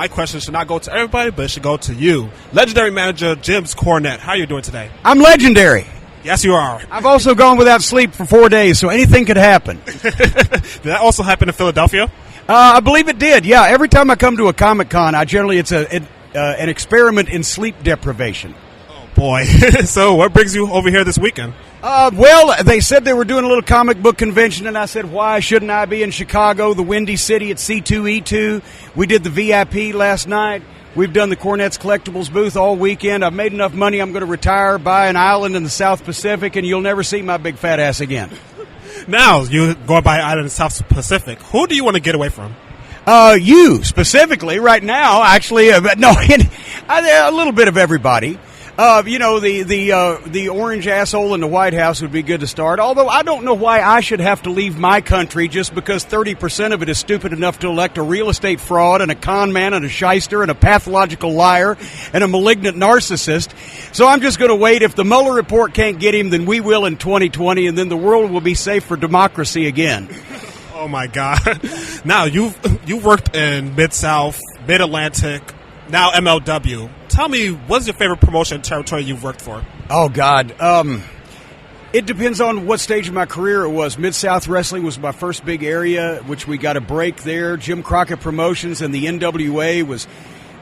my question should not go to everybody, but it should go to you. Legendary manager James Cornette, how are you doing today? I'm legendary. Yes, you are. I've also gone without sleep for 4 days, so anything could happen. Did that also happen in Philadelphia? I believe it did, yeah. Every time I come to a Comic-Con, it's an experiment in sleep deprivation. Oh, boy. So what brings you over here this weekend? Well, they said they were doing a little comic book convention, and I said, why shouldn't I be in Chicago, the Windy City at C2E2? We did the VIP last night. We've done the Cornette's Collectibles booth all weekend. I've made enough money. I'm going to retire, buy an island in the South Pacific, and you'll never see my big fat ass again. Now, you go by an island in the South Pacific. Who do you want to get away from? You, specifically, right now, actually. A little bit of everybody. The orange asshole in the White House would be good to start, although I don't know why I should have to leave my country just because 30% of it is stupid enough to elect a real estate fraud and a con man and a shyster and a pathological liar and a malignant narcissist. So I'm just going to wait. If the Mueller report can't get him, then we will in 2020, and then the world will be safe for democracy again. Oh, my God. Now, you've worked in Mid-South, Mid-Atlantic, now MLW. Tell me, what's your favorite promotion territory you've worked for? Oh, God. It depends on what stage of my career it was. Mid-South Wrestling was my first big area, which we got a break there. Jim Crockett Promotions and the NWA was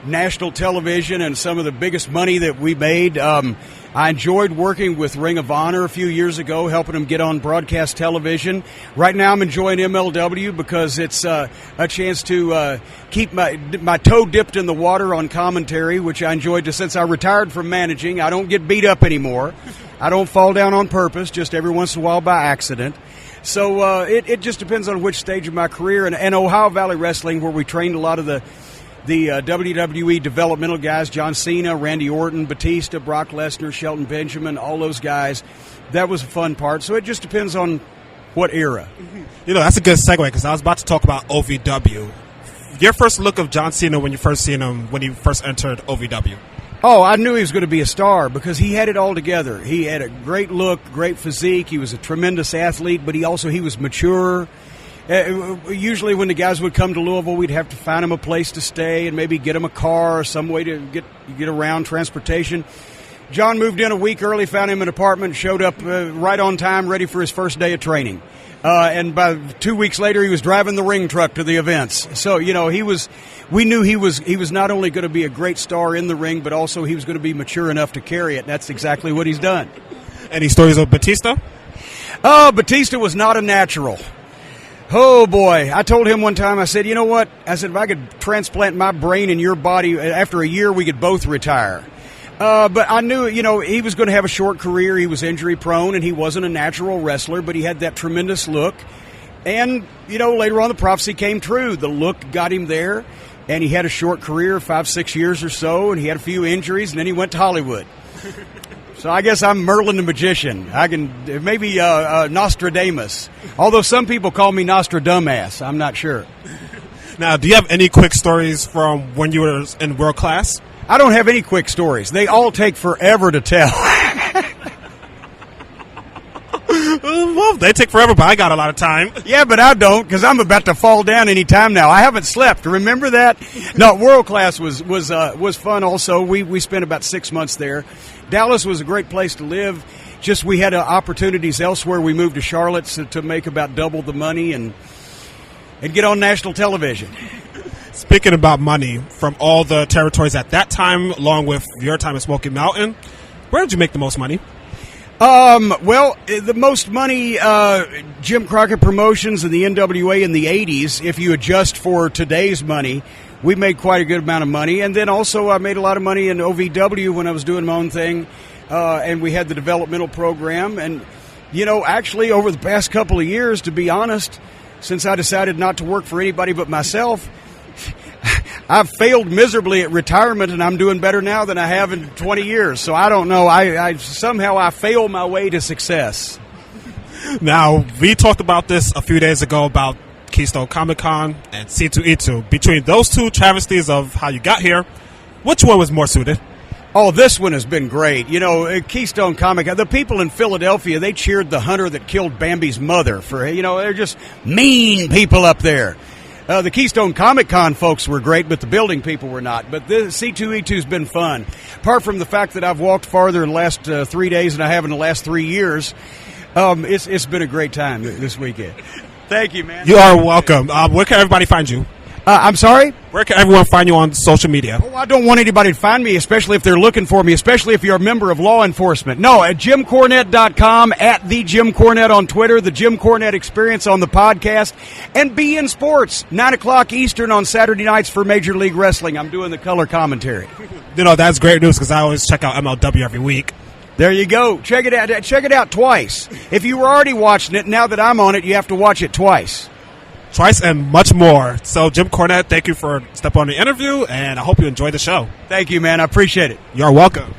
national television and some of the biggest money that we made. I enjoyed working with Ring of Honor a few years ago, helping them get on broadcast television. Right now I'm enjoying MLW because it's a chance to keep my toe dipped in the water on commentary, which I enjoyed since I retired from managing. I don't get beat up anymore. I don't fall down on purpose, just every once in a while by accident. So it just depends on which stage of my career. And Ohio Valley Wrestling, where we trained a lot of the WWE developmental guys, John Cena, Randy Orton, Batista, Brock Lesnar, Shelton Benjamin, all those guys. That was a fun part. So it just depends on what era. You know, that's a good segue because I was about to talk about OVW. Your first look of John Cena when you first seen him, when he first entered OVW. Oh, I knew he was going to be a star because he had it all together. He had a great look, great physique. He was a tremendous athlete, but he was mature. Usually when the guys would come to Louisville, we'd have to find them a place to stay and maybe get them a car or some way to get around, transportation. John moved in a week early, found him an apartment, showed up right on time, ready for his first day of training. And by 2 weeks later, he was driving the ring truck to the events. So, we knew he was not only going to be a great star in the ring, but also he was going to be mature enough to carry it. And that's exactly what he's done. Any stories of Batista? Oh, Batista was not a natural. Oh, boy. I told him one time, I said, you know what? I said, if I could transplant my brain in your body, after a year, we could both retire. But I knew, he was going to have a short career. He was injury prone and he wasn't a natural wrestler, but he had that tremendous look. And, later on the prophecy came true. The look got him there and he had a short career, 5-6 years or so, and he had a few injuries and then he went to Hollywood. So I guess I'm Merlin the Magician. I can maybe Nostradamus. Although some people call me Nostradamus. I'm not sure. Now, do you have any quick stories from when you were in world class? I don't have any quick stories. They all take forever to tell. Well, they take forever, but I got a lot of time. Yeah, but I don't because I'm about to fall down any time now. I haven't slept. Remember that? No, world class was fun. Also, we spent about 6 months there. Dallas was a great place to live. Just we had opportunities elsewhere. We moved to Charlotte to make about double the money and get on national television. Speaking about money, from all the territories at that time, along with your time at Smoky Mountain, where did you make the most money? Well, the most money, Jim Crockett Promotions and the NWA in the 80s, if you adjust for today's money, we made quite a good amount of money. And then also I made a lot of money in OVW when I was doing my own thing, and we had the developmental program. And, actually over the past couple of years, to be honest, since I decided not to work for anybody but myself, I've failed miserably at retirement, and I'm doing better now than I have in 20 years. So I don't know. I somehow fail my way to success. Now, we talked about this a few days ago about Keystone Comic-Con and C2E2. Between those two travesties of how you got here, which one was more suited? Oh, this one has been great. Keystone Comic-Con, the people in Philadelphia, they cheered the hunter that killed Bambi's mother for, they're just mean people up there. The Keystone Comic Con folks were great, but the building people were not. But the C2E2 has been fun. Apart from the fact that I've walked farther in the last 3 days than I have in the last 3 years, it's been a great time this weekend. Thank you, man. You are welcome. Where can everybody find you? I'm sorry? Where can everyone find you on social media? Oh, I don't want anybody to find me, especially if they're looking for me, especially if you're a member of law enforcement. No, at JimCornette.com, at the Jim Cornette on Twitter, the Jim Cornette Experience on the podcast, and Be in Sports, 9 o'clock Eastern on Saturday nights for Major League Wrestling. I'm doing the color commentary. That's great news because I always check out MLW every week. There you go. Check it out. Check it out twice. If you were already watching it, now that I'm on it, you have to watch it twice. Twice and much more. So, Jim Cornette, thank you for stepping on the interview, and I hope you enjoyed the show. Thank you, man. I appreciate it. You're welcome.